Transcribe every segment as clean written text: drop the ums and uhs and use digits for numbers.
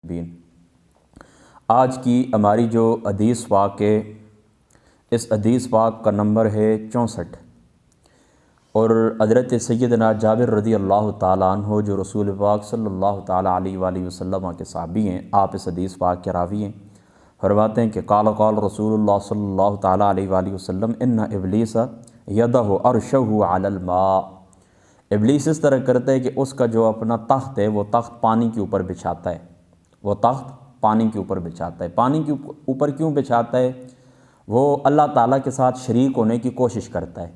بین آج کی ہماری جو حدیث پاک ہے، اس حدیث پاک کا نمبر ہے 64، اور حضرت سیدنا جابر رضی اللہ تعالیٰ عنہ جو رسول پاک صلی اللہ تعالیٰ علیہ وآلہ وسلم کے صحابی ہیں، آپ اس حدیث پاک کے راوی ہیں، فرماتے ہیں کہ قال رسول اللہ صلی اللہ تعالیٰ علیہ وآلہ وسلم ان ابلیس یدہ عرشہ علی الماء۔ ابلیس اس طرح کرتا ہے کہ اس کا جو اپنا تخت ہے وہ تخت پانی کے اوپر بچھاتا ہے، وہ تخت پانی کے اوپر بچھاتا ہے۔ پانی کے اوپر کیوں بچھاتا ہے؟ وہ اللہ تعالیٰ کے ساتھ شریک ہونے کی کوشش کرتا ہے۔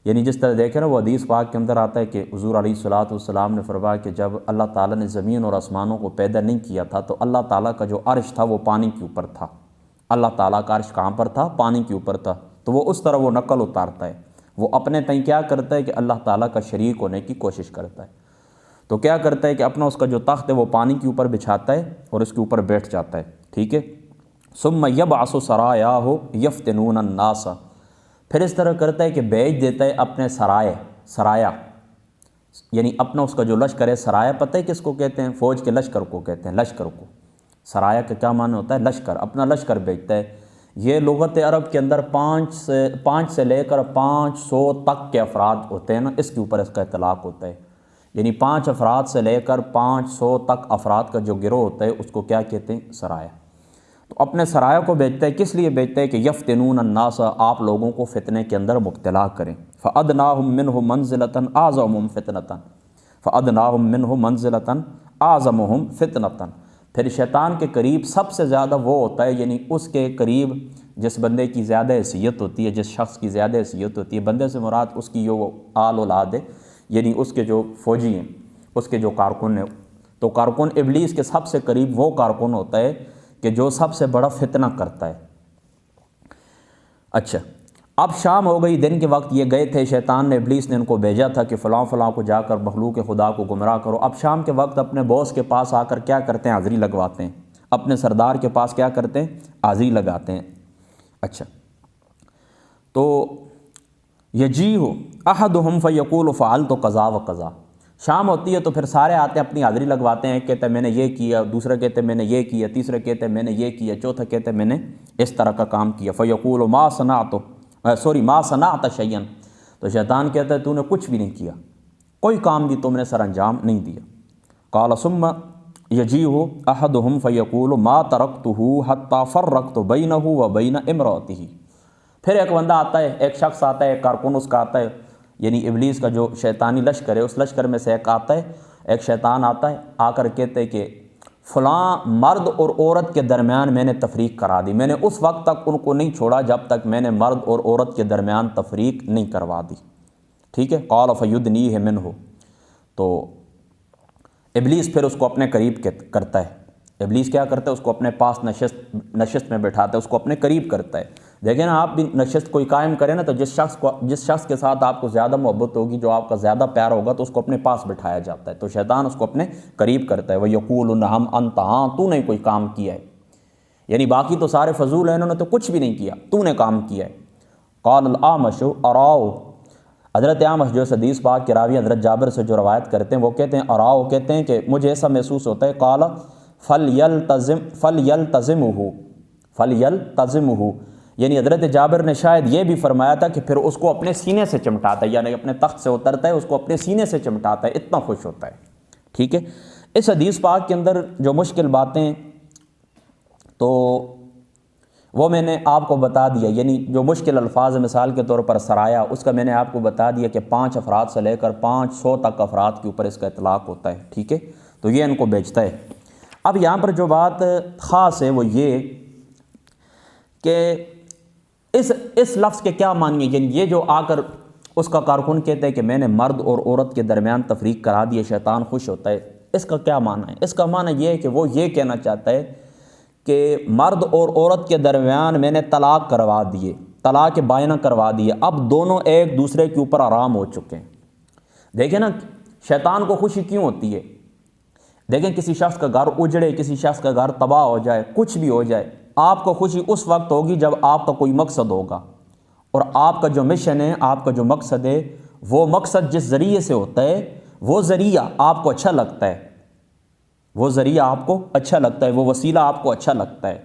یعنی جس طرح دیکھیں نا، وہ حدیث پاک کے اندر آتا ہے کہ حضور علیہ الصلوۃ والسلام نے فرمایا کہ جب اللہ تعالیٰ نے زمین اور آسمانوں کو پیدا نہیں کیا تھا تو اللہ تعالیٰ کا جو عرش تھا وہ پانی کے اوپر تھا۔ اللہ تعالیٰ کا عرش کہاں پر تھا؟ پانی کے اوپر تھا۔ تو وہ اس طرح وہ نقل اتارتا ہے، وہ اپنے تئیں کیا کرتا ہے کہ اللہ تعالیٰ کا شریک ہونے کی کوشش کرتا ہے۔ تو کیا کرتا ہے کہ اپنا اس کا جو تخت ہے وہ پانی کے اوپر بچھاتا ہے اور اس کے اوپر بیٹھ جاتا ہے، ٹھیک ہے۔ ثم یبعث سرایاہ یفتنون الناس، پھر اس طرح کرتا ہے کہ بھیج دیتا ہے اپنے سرایا، یعنی اپنا اس کا جو لشکر ہے۔ سرایا پتہ ہے کس کو کہتے ہیں؟ فوج کے لشکر کو کہتے ہیں، لشکر کو۔ سرایا کا کیا معنی ہوتا ہے؟ لشکر، اپنا لشکر بھیجتا ہے۔ یہ لغت عرب کے اندر 5 سے لے کر 500 تک کے افراد ہوتے ہیں نا، اس کے اوپر اس کا اطلاق ہوتا ہے۔ یعنی 5 افراد سے لے کر 500 تک افراد کا جو گروہ ہوتا ہے اس کو کیا کہتے ہیں؟ سرایا۔ تو اپنے سرایا کو بھیجتا ہے، کس لیے بھیجتا ہے؟ کہ یفتنون الناس، آپ لوگوں کو فتنے کے اندر مبتلا کریں۔ فَأَدْنَاهُمْ مِنْهُ مَنْزِلَةً أَعْظَمُهُمْ فِتْنَةً فَأَدْنَاهُمْ مِنْهُ مَنْزِلَةً أَعْظَمُهُمْ فِتْنَةً۔ پھر شیطان کے قریب سب سے زیادہ وہ ہوتا ہے، یعنی اس کے قریب جس بندے کی زیادہ حیثیت ہوتی ہے، جس شخص کی زیادہ حیثیت ہوتی ہے، بندے سے مراد اس کی جو آل اولاد ہے، یعنی اس کے جو فوجی ہیں، اس کے جو کارکن ہیں۔ تو کارکن ابلیس کے سب سے قریب وہ کارکن ہوتا ہے کہ جو سب سے بڑا فتنہ کرتا ہے۔ اچھا، اب شام ہو گئی، دن کے وقت یہ گئے تھے، شیطان نے، ابلیس نے ان کو بھیجا تھا کہ فلاں فلاں کو جا کر مخلوق خدا کو گمراہ کرو۔ اب شام کے وقت اپنے باس کے پاس آ کر کیا کرتے ہیں؟ حاضری لگواتے ہیں، اپنے سردار کے پاس کیا کرتے ہیں؟ حاضری لگاتے ہیں۔ اچھا، تو یجیء احدہم فیقول فعلت قضا و قضا، شام ہوتی ہے تو پھر سارے آتے ہیں، اپنی حاضری لگواتے ہیں، ایک کہتے ہیں میں نے یہ کیا، دوسرا کہتے ہیں میں نے یہ کیا، تیسرا کہتے ہیں میں نے یہ کیا، چوتھا کہتے ہیں میں نے اس طرح کا کام کیا۔ فیقول ما صنعت شیئا، تو شیطان کہتا ہے تو نے کچھ بھی نہیں کیا، کوئی کام بھی تم نے سر انجام نہیں دیا۔ قال ثم یجیء احدہم فیقول ما ترکتہ حتی فرقت بینہ و بین امرأتہ، پھر ایک بندہ آتا ہے، ایک شخص آتا ہے، ایک کارکن اس کا آتا ہے، یعنی ابلیس کا جو شیطانی لشکر ہے، اس لشکر میں سے ایک آتا ہے، ایک شیطان آتا ہے، آ کر کہتے ہیں کہ فلاں مرد اور عورت کے درمیان میں نے تفریق کرا دی، میں نے اس وقت تک ان کو نہیں چھوڑا جب تک میں نے مرد اور عورت کے درمیان تفریق نہیں کروا دی، ٹھیک ہے۔ قال فیدنیہ منہ، تو ابلیس پھر اس کو اپنے قریب کرتا ہے۔ ابلیس کیا کرتا ہے؟ اس کو اپنے پاس نشست میں بٹھاتا ہے، اس کو اپنے قریب کرتا ہے۔ دیکھیں نا، آپ بھی نشست کوئی قائم کریں نا، تو جس شخص کے ساتھ آپ کو زیادہ محبت ہوگی، جو آپ کا زیادہ پیار ہوگا، تو اس کو اپنے پاس بٹھایا جاتا ہے۔ تو شیطان اس کو اپنے قریب کرتا ہے۔ وَيَقُولُ نَعَمْ أَنْتَ، ہاں تو نے کوئی کام کیا ہے، یعنی باقی تو سارے فضول ہیں، انہوں نے تو کچھ بھی نہیں کیا، تو نے کام کیا ہے۔ قال الأعمش أراؤ، حضرت اعمش جو اس حدیث پاک کے راوی حضرت جابر سے جو روایت کرتے ہیں وہ کہتے ہیں اراؤ، کہتے ہیں کہ مجھے ایسا محسوس ہوتا ہے۔ قال فَلْيَلْتَزِمْهُ، یعنی حضرت جابر نے شاید یہ بھی فرمایا تھا کہ پھر اس کو اپنے سینے سے چمٹاتا ہے، یعنی اپنے تخت سے اترتا ہے، اس کو اپنے سینے سے چمٹاتا ہے، اتنا خوش ہوتا ہے، ٹھیک ہے۔ اس حدیث پاک کے اندر جو مشکل باتیں تو وہ میں نے آپ کو بتا دیا، یعنی جو مشکل الفاظ، مثال کے طور پر سرایا، اس کا میں نے آپ کو بتا دیا کہ 5 افراد سے لے کر 500 تک افراد کے اوپر اس کا اطلاق ہوتا ہے، ٹھیک ہے۔ تو یہ ان کو بیچتا ہے۔ اب یہاں پر جو بات خاص ہے وہ یہ کہ اس لفظ کے کیا معنی ہے، یعنی یہ جو آ کر اس کا کارکن کہتا ہے کہ میں نے مرد اور عورت کے درمیان تفریق کرا دی، شیطان خوش ہوتا ہے، اس کا کیا معنی ہے؟ اس کا معنی یہ ہے کہ وہ یہ کہنا چاہتا ہے کہ مرد اور عورت کے درمیان میں نے طلاق کروا دیے، طلاق بائنہ کروا دیے، اب دونوں ایک دوسرے کے اوپر آرام ہو چکے ہیں۔ دیکھیں نا، شیطان کو خوشی کیوں ہوتی ہے؟ دیکھیں، کسی شخص کا گھر اجڑے، کسی شخص کا گھر تباہ ہو جائے، کچھ بھی ہو جائے، آپ کو خوشی اس وقت ہوگی جب آپ کا کوئی مقصد ہوگا، اور آپ کا جو مشن ہے، آپ کا جو مقصد ہے، وہ مقصد جس ذریعے سے ہوتا ہے وہ ذریعہ آپ کو اچھا لگتا ہے، وہ ذریعہ آپ کو اچھا لگتا ہے، وہ وسیلہ آپ کو اچھا لگتا ہے،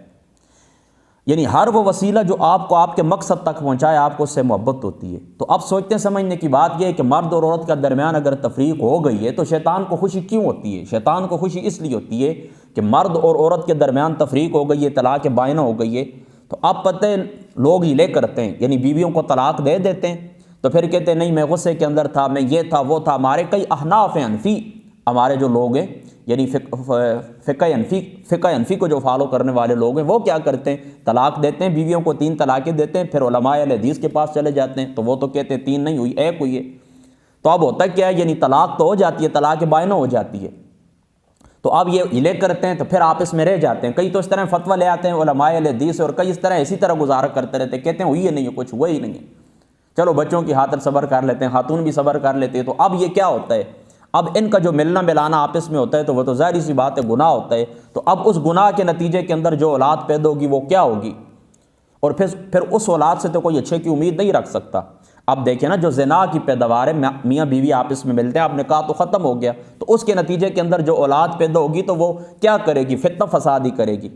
یعنی ہر وہ وسیلہ جو آپ کو آپ کے مقصد تک پہنچائے آپ کو اس سے محبت ہوتی ہے۔ تو اب سوچتے سمجھنے کی بات یہ ہے کہ مرد اور عورت کے درمیان اگر تفریق ہو گئی ہے تو شیطان کو خوشی کیوں ہوتی ہے؟ شیطان کو خوشی اس لیے ہوتی ہے کہ مرد اور عورت کے درمیان تفریق ہو گئی ہے، طلاق بائنہ ہو گئی ہے، تو اب پتہ ہے لوگ ہیلے کرتے ہیں، یعنی بیویوں کو طلاق دے دیتے ہیں، تو پھر کہتے ہیں نہیں میں غصے کے اندر تھا، میں یہ تھا وہ تھا۔ ہمارے کئی احناف ہیں، حنفی ہمارے جو لوگ ہیں، یعنی فقہ حنفی کو جو فالو کرنے والے لوگ ہیں، وہ کیا کرتے ہیں؟ طلاق دیتے ہیں، بیویوں کو 3 طلاقیں دیتے ہیں، پھر علماء اہل حدیث کے پاس چلے جاتے ہیں، تو وہ تو کہتے ہیں 3 نہیں ہوئی، 1 ہوئی ہے۔ تو اب ہوتا کیا ہے، یعنی طلاق تو ہو جاتی ہے، طلاق بائنہ ہو جاتی ہے، تو اب یہ ہلے کرتے ہیں، تو پھر آپس میں رہ جاتے ہیں۔ کئی تو اس طرح فتویٰ لے آتے ہیں علماء اہل حدیث، اور کئی اس طرح اسی طرح گزارا کرتے رہتے ہیں، کہتے ہیں ہوئی ہے نہیں ہے، کچھ ہوا ہی نہیں ہے، چلو بچوں کی خاطر صبر کر لیتے ہیں، خاتون بھی صبر کر لیتے ہیں۔ تو اب یہ کیا ہوتا ہے، اب ان کا جو ملنا ملانا آپس میں ہوتا ہے تو وہ تو ظاہری سی بات ہے گناہ ہوتا ہے، تو اب اس گناہ کے نتیجے کے اندر جو اولاد پیدا ہوگی وہ کیا ہوگی، اور پھر اس اولاد سے تو کوئی اچھے کی امید نہیں رکھ سکتا۔ اب دیکھیں نا، جو زنا کی پیداوار ہے، میاں بیوی آپس میں ملتے ہیں، اب نکاح تو ختم ہو گیا، تو اس کے نتیجے کے اندر جو اولاد پیدا ہوگی تو وہ کیا کرے گی؟ فتنہ فساد ہی کرے گی۔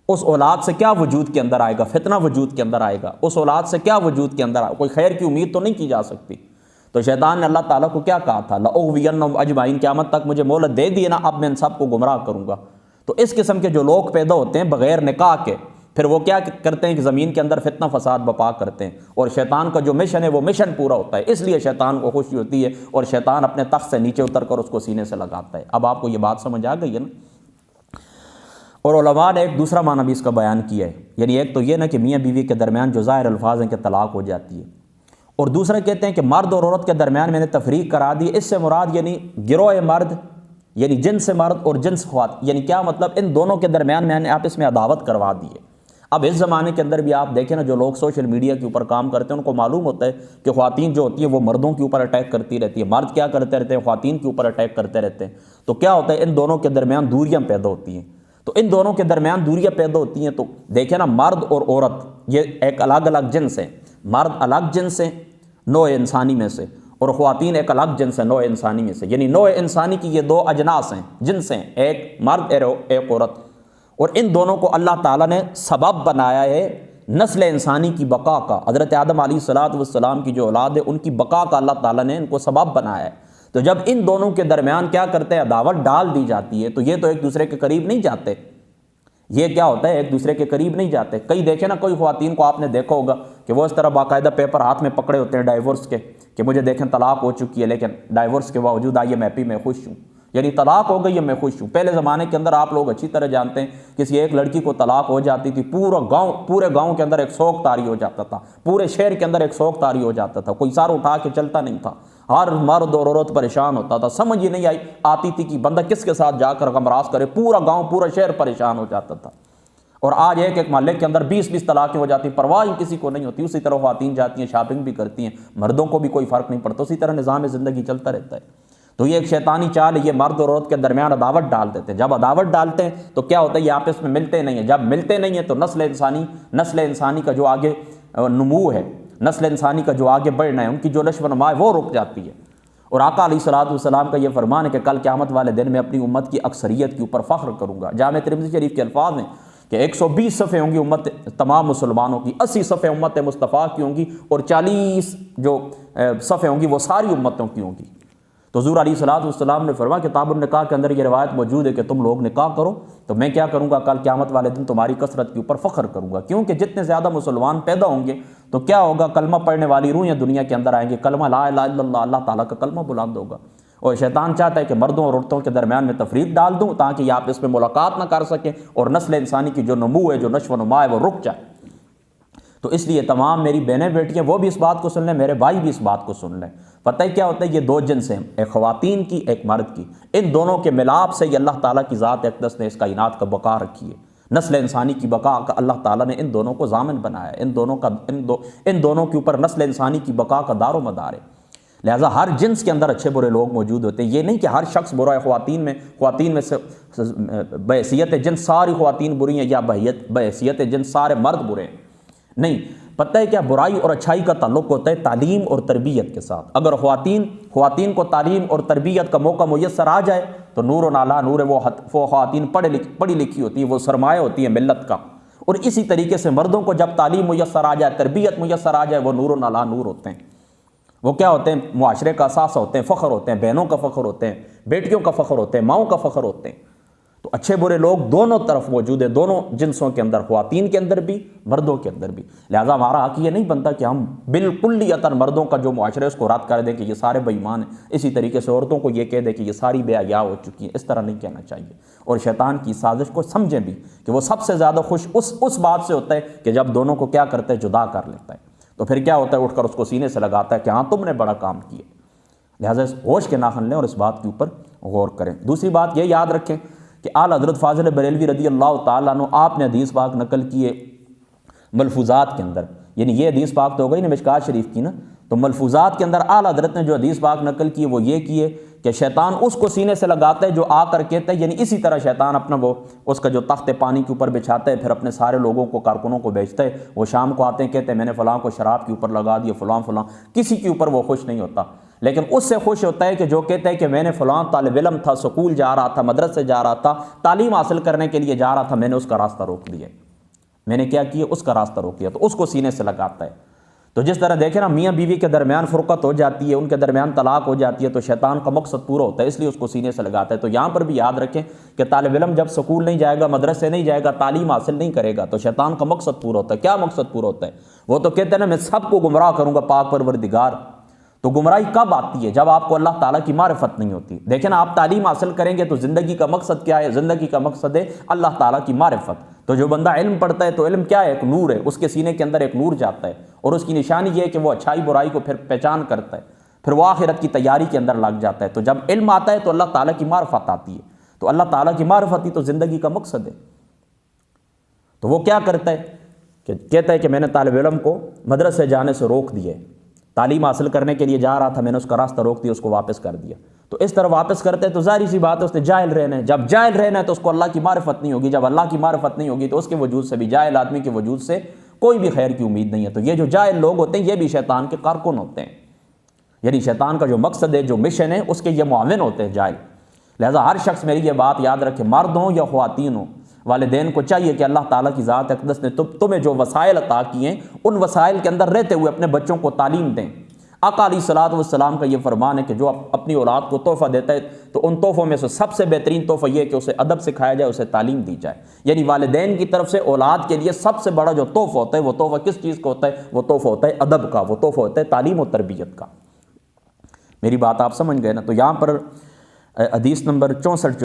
اس اولاد سے کیا وجود کے اندر آئے گا؟ فتنہ وجود کے اندر آئے گا۔ اس اولاد سے کیا وجود کے اندر کوئی خیر کی امید تو نہیں کی جا سکتی۔ تو شیطان نے اللہ تعالیٰ کو کیا کہا تھا؟ لَأُغْوِيَنَّهُمْ أَجْمَعِينَ، قیامت تک مجھے مہلت دے دی نا، اب میں ان سب کو گمراہ کروں گا۔ تو اس قسم کے جو لوگ پیدا ہوتے ہیں بغیر نکاح کے، پھر وہ کیا کرتے ہیں کہ زمین کے اندر فتنہ فساد بپا کرتے ہیں، اور شیطان کا جو مشن ہے وہ مشن پورا ہوتا ہے، اس لیے شیطان کو خوشی ہوتی ہے، اور شیطان اپنے تخت سے نیچے اتر کر اس کو سینے سے لگاتا ہے۔ اب آپ کو یہ بات سمجھ آ گئی ہے نا؟ اور علماء نے ایک دوسرا معنی بھی اس کا بیان کیا ہے، یعنی ایک تو یہ نا کہ میاں بیوی کے درمیان جو ظاہر الفاظ ہیں کہ طلاق ہو جاتی ہے، اور دوسرا کہتے ہیں کہ مرد اور عورت کے درمیان میں نے تفریق کرا دی، اس سے مراد یعنی گروہ مرد، یعنی جنس مرد اور جنس خواتین، یعنی کیا مطلب؟ ان دونوں کے درمیان میں نے آپس میں عداوت کروا دی ہے۔ اب اس زمانے کے اندر بھی آپ دیکھیں نا، جو لوگ سوشل میڈیا کے اوپر کام کرتے ہیں ان کو معلوم ہوتا ہے کہ خواتین جو ہوتی ہے وہ مردوں کے اوپر اٹیک کرتی رہتی ہے، مرد کیا کرتے رہتے ہیں؟ خواتین کے اوپر اٹیک کرتے رہتے ہیں۔ تو کیا ہوتا ہے؟ ان دونوں کے درمیان دوریاں پیدا ہوتی ہیں۔ تو ان دونوں کے درمیان دوریاں پیدا ہوتی ہیں، تو دیکھیں نا، مرد اور عورت یہ ایک الگ الگ جنس ہیں، مرد الگ جنس ہیں نوع انسانی میں سے، اور خواتین ایک الگ جنس ہے نوع انسانی میں سے، یعنی نوع انسانی کی یہ 2 اجناس ہیں، جنس ہیں، ایک مرد ایک عورت، اور ان دونوں کو اللہ تعالیٰ نے سبب بنایا ہے نسل انسانی کی بقا کا۔ حضرت آدم علیہ السلام کی جو اولاد ہے ان کی بقا کا اللہ تعالیٰ نے ان کو سبب بنایا ہے۔ تو جب ان دونوں کے درمیان کیا کرتے ہیں؟ عداوت ڈال دی جاتی ہے، تو یہ تو ایک دوسرے کے قریب نہیں جاتے، یہ کیا ہوتا ہے؟ ایک دوسرے کے قریب نہیں جاتے۔ کئی دیکھیں نا، کوئی خواتین کو آپ نے دیکھا ہوگا کہ وہ اس طرح باقاعدہ پیپر ہاتھ میں پکڑے ہوتے ہیں ڈائیورس کے، کہ مجھے دیکھیں طلاق ہو چکی ہے لیکن ڈائیورس کے باوجود آئیے میں خوش ہوں، یعنی طلاق ہو گئی ہے میں خوش ہوں۔ پہلے زمانے کے اندر آپ لوگ اچھی طرح جانتے ہیں، کسی ایک لڑکی کو طلاق ہو جاتی تھی، پورے گاؤں کے اندر ایک سوگ طاری ہو جاتا تھا، پورے شہر کے اندر ایک سوگ طاری ہو جاتا تھا، کوئی سار اٹھا کے چلتا نہیں تھا، ہر مرد اور عورت پریشان ہوتا تھا، سمجھ ہی نہیں آتی تھی کہ بندہ کس کے ساتھ جا کر غمراز کرے، پورا گاؤں پورا شہر پریشان ہو جاتا تھا۔ اور آج ایک محلے کے اندر 20 طلاقیں ہو جاتی، پرواہ ہی کسی کو نہیں ہوتی۔ اسی طرح خواتین جاتی ہیں شاپنگ بھی کرتی ہیں، مردوں کو بھی کوئی فرق نہیں پڑتا، اسی طرح نظام زندگی چلتا رہتا ہے۔ تو یہ ایک شیطانی چال ہے، یہ مرد اور عورت کے درمیان عداوت ڈال دیتے ہیں۔ جب عداوت ڈالتے ہیں تو کیا ہوتا ہے؟ یہ آپس میں ملتے نہیں ہیں، جب ملتے نہیں ہیں تو نسل انسانی کا جو آگے نمو ہے، نسل انسانی کا جو آگے بڑھنا ہے، ان کی جو نشو و نما ہے وہ رک جاتی ہے۔ اور آقا علیہ السلام کا یہ فرمان ہے کہ کل قیامت والے دن میں اپنی امت کی اکثریت کے اوپر فخر کروں گا۔ جامع ترمذی شریف کے الفاظ ہیں کہ 120 صفحے ہوں گی امت تمام مسلمانوں کی، 80 صفحے امت مصطفیٰ کی ہوں گی، اور 40 جو صفحے ہوں گی وہ ساری امتوں کی ہوں گی۔ تو حضور علیہ السلام نے فرمایا کتاب النکاح کے اندر یہ روایت موجود ہے کہ تم لوگ نکاح کرو تو میں کیا کروں گا؟ کل قیامت والے دن تمہاری کثرت کے اوپر فخر کروں گا، کیونکہ جتنے زیادہ مسلمان پیدا ہوں گے تو کیا ہوگا؟ کلمہ پڑھنے والی روحیں دنیا کے اندر آئیں گے، کلمہ لا الہ الا اللہ، اللہ تعالیٰ کا کلمہ بلند ہوگا۔ اور شیطان چاہتا ہے کہ مردوں اور عورتوں کے درمیان میں تفریق ڈال دوں تاکہ یہ آپس میں ملاقات نہ کر سکیں، اور نسل انسانی کی جو نمو ہے، جو نشو و نما ہے، وہ رک جائے۔ تو اس لیے تمام میری بہنیں بیٹیاں وہ بھی اس بات کو سن لیں، میرے بھائی بھی اس بات کو سن لیں۔ پتہ ہے کیا ہوتا ہے؟ یہ 2 جنس ہیں، ایک خواتین کی ایک مرد کی، ان دونوں کے ملاپ سے یہ اللہ تعالیٰ کی ذات اقدس نے اس کائنات کا بقا رکھی ہے، نسل انسانی کی بقا کا اللہ تعالیٰ نے ان دونوں کو ضامن بنایا ہے، ان دونوں کے اوپر نسل انسانی کی بقا کا دار و مدار ہے۔ لہٰذا ہر جنس کے اندر اچھے برے لوگ موجود ہوتے ہیں، یہ نہیں کہ ہر شخص برا ہے۔ خواتین میں سے بحیثیت جنس ساری خواتین بری ہیں، یا بحیثیت جنس سارے مرد برے ہیں، نہیں۔ پتہ ہے کیا؟ برائی اور اچھائی کا تعلق ہوتا ہے تعلیم اور تربیت کے ساتھ۔ اگر خواتین کو تعلیم اور تربیت کا موقع میسر آ جائے تو نور و نالا نور ہے، وہ خواتین پڑھی لکھی ہوتی ہیں، وہ سرمایہ ہوتی ہیں ملت کا، اور اسی طریقے سے مردوں کو جب تعلیم میسر آ جائے، تربیت میسر آ جائے، وہ نور و نالا نور ہوتے ہیں، وہ کیا ہوتے ہیں؟ معاشرے کا اثاثہ ہوتے ہیں، فخر ہوتے ہیں، بہنوں کا فخر ہوتے ہیں، بیٹیوں کا فخر ہوتے ہیں، ماؤں کا فخر ہوتے ہیں۔ تو اچھے برے لوگ دونوں طرف موجود ہیں، دونوں جنسوں کے اندر، خواتین کے اندر بھی، مردوں کے اندر بھی۔ لہٰذا ہمارا حق یہ نہیں بنتا کہ ہم بالکلیتاً مردوں کا جو معاشرہ ہے اس کو رد کر دیں کہ یہ سارے بے ایمان ہیں، اسی طریقے سے عورتوں کو یہ کہہ دیں کہ یہ ساری بے حیا ہو چکی ہیں۔ اس طرح نہیں کہنا چاہیے، اور شیطان کی سازش کو سمجھیں بھی کہ وہ سب سے زیادہ خوش اس بات سے ہوتا ہے کہ جب دونوں کو کیا کرتا ہے؟ جدا کر لیتا ہے۔ تو پھر کیا ہوتا ہے؟ اٹھ کر اس کو سینے سے لگاتا ہے کہ ہاں تم نے بڑا کام کیا۔ لہٰذا اس ہوش کے ناخن لیں اور اس بات کے اوپر غور کریں۔ دوسری بات یہ یاد رکھیں کہ اعلیٰ حضرت فاضل بریلوی رضی اللہ تعالیٰ عنہ آپ نے حدیث پاک نقل کیے ملفوظات کے اندر، یعنی یہ حدیث پاک تو ہو گئی نا مشکات شریف کی نا، تو ملفوظات کے اندر اعلیٰ حضرت نے جو حدیث پاک نقل کی وہ یہ کیے کہ شیطان اس کو سینے سے لگاتا ہے جو آ کر کہتا ہے، یعنی اسی طرح شیطان اپنا وہ اس کا جو تخت پانی کے اوپر بچھاتا ہے، پھر اپنے سارے لوگوں کو، کارکنوں کو بھیجتا ہے، وہ شام کو آتے ہیں کہتے ہیں میں نے فلاں کو شراب کے اوپر لگا دیا، فلاں کسی کے اوپر وہ خوش نہیں ہوتا، لیکن اس سے خوش ہوتا ہے کہ جو کہتا ہے کہ میں نے فلاں طالب علم تھا، سکول جا رہا تھا، مدرسے جا رہا تھا، تعلیم حاصل کرنے کے لیے جا رہا تھا، میں نے اس کا راستہ روک دیا، میں نے کیا کیا؟ اس کا راستہ روک دیا، تو اس کو سینے سے لگاتا ہے۔ تو جس طرح دیکھیں نا میاں بیوی کے درمیان فرقت ہو جاتی ہے، ان کے درمیان طلاق ہو جاتی ہے، تو شیطان کا مقصد پورا ہوتا ہے، اس لیے اس کو سینے سے لگاتا ہے۔ تو یہاں پر بھی یاد رکھیں کہ طالب علم جب سکول نہیں جائے گا، مدرسے نہیں جائے گا، تعلیم حاصل نہیں کرے گا، تو شیطان کا مقصد پورا ہوتا ہے۔ کیا مقصد پورا ہوتا ہے؟ وہ تو کہتے ہیں نا میں سب کو گمراہ کروں گا پاک پروردگار۔ تو گمراہی کب آتی ہے؟ جب آپ کو اللہ تعالیٰ کی معرفت نہیں ہوتی۔ دیکھیں نا، آپ تعلیم حاصل کریں گے تو زندگی کا مقصد کیا ہے؟ زندگی کا مقصد ہے اللہ تعالیٰ کی معرفت۔ تو جو بندہ علم پڑھتا ہے تو علم کیا ہے؟ ایک نور ہے، اس کے سینے کے اندر ایک نور جاتا ہے، اور اس کی نشانی یہ ہے کہ وہ اچھائی برائی کو پھر پہچان کرتا ہے، پھر وہ آخرت کی تیاری کے اندر لگ جاتا ہے۔ تو جب علم آتا ہے تو اللہ تعالیٰ کی معرفت آتی ہے، تو اللہ تعالیٰ کی معرفت ہی تو زندگی کا مقصد ہے۔ تو وہ کیا کرتا ہے کہ کہتا ہے کہ میں نے طالب علم کو مدرسے جانے سے روک دیا، تعلیم حاصل کرنے کے لیے جا رہا تھا، میں نے اس کا راستہ روک دیا، اس کو واپس کر دیا۔ تو اس طرح واپس کرتے ہیں تو ظاہر سی بات ہے اس نے جاہل رہنا ہے۔ جب جاہل رہنا ہے تو اس کو اللہ کی معرفت نہیں ہوگی، جب اللہ کی معرفت نہیں ہوگی تو اس کے وجود سے بھی، جاہل آدمی کے وجود سے کوئی بھی خیر کی امید نہیں ہے۔ تو یہ جو جاہل لوگ ہوتے ہیں یہ بھی شیطان کے کارکن ہوتے ہیں، یعنی شیطان کا جو مقصد ہے، جو مشن ہے، اس کے یہ معاون ہوتے ہیں جاہل۔ لہٰذا ہر شخص میری یہ بات یاد رکھے، مرد ہوں یا خواتین ہوں، والدین کو چاہیے کہ اللہ تعالیٰ کی ذات اقدس نے تمہیں جو وسائل عطا کیے ہیں ان وسائل کے اندر رہتے ہوئے اپنے بچوں کو تعلیم دیں۔ آقا علیہ الصلوۃ والسلام کا یہ فرمان ہے کہ جو اپنی اولاد کو تحفہ دیتا ہے تو ان تحفوں میں سے سب سے بہترین تحفہ یہ ہے کہ اسے ادب سکھایا جائے، اسے تعلیم دی جائے۔ یعنی والدین کی طرف سے اولاد کے لیے سب سے بڑا جو تحفہ ہوتا ہے، وہ تحفہ کس چیز کا ہوتا ہے؟ وہ تحفہ ہوتا ہے ادب کا، وہ تحفہ ہوتا ہے تعلیم و تربیت کا۔ میری بات آپ سمجھ گئے نا؟ تو یہاں پر حدیث نمبر 64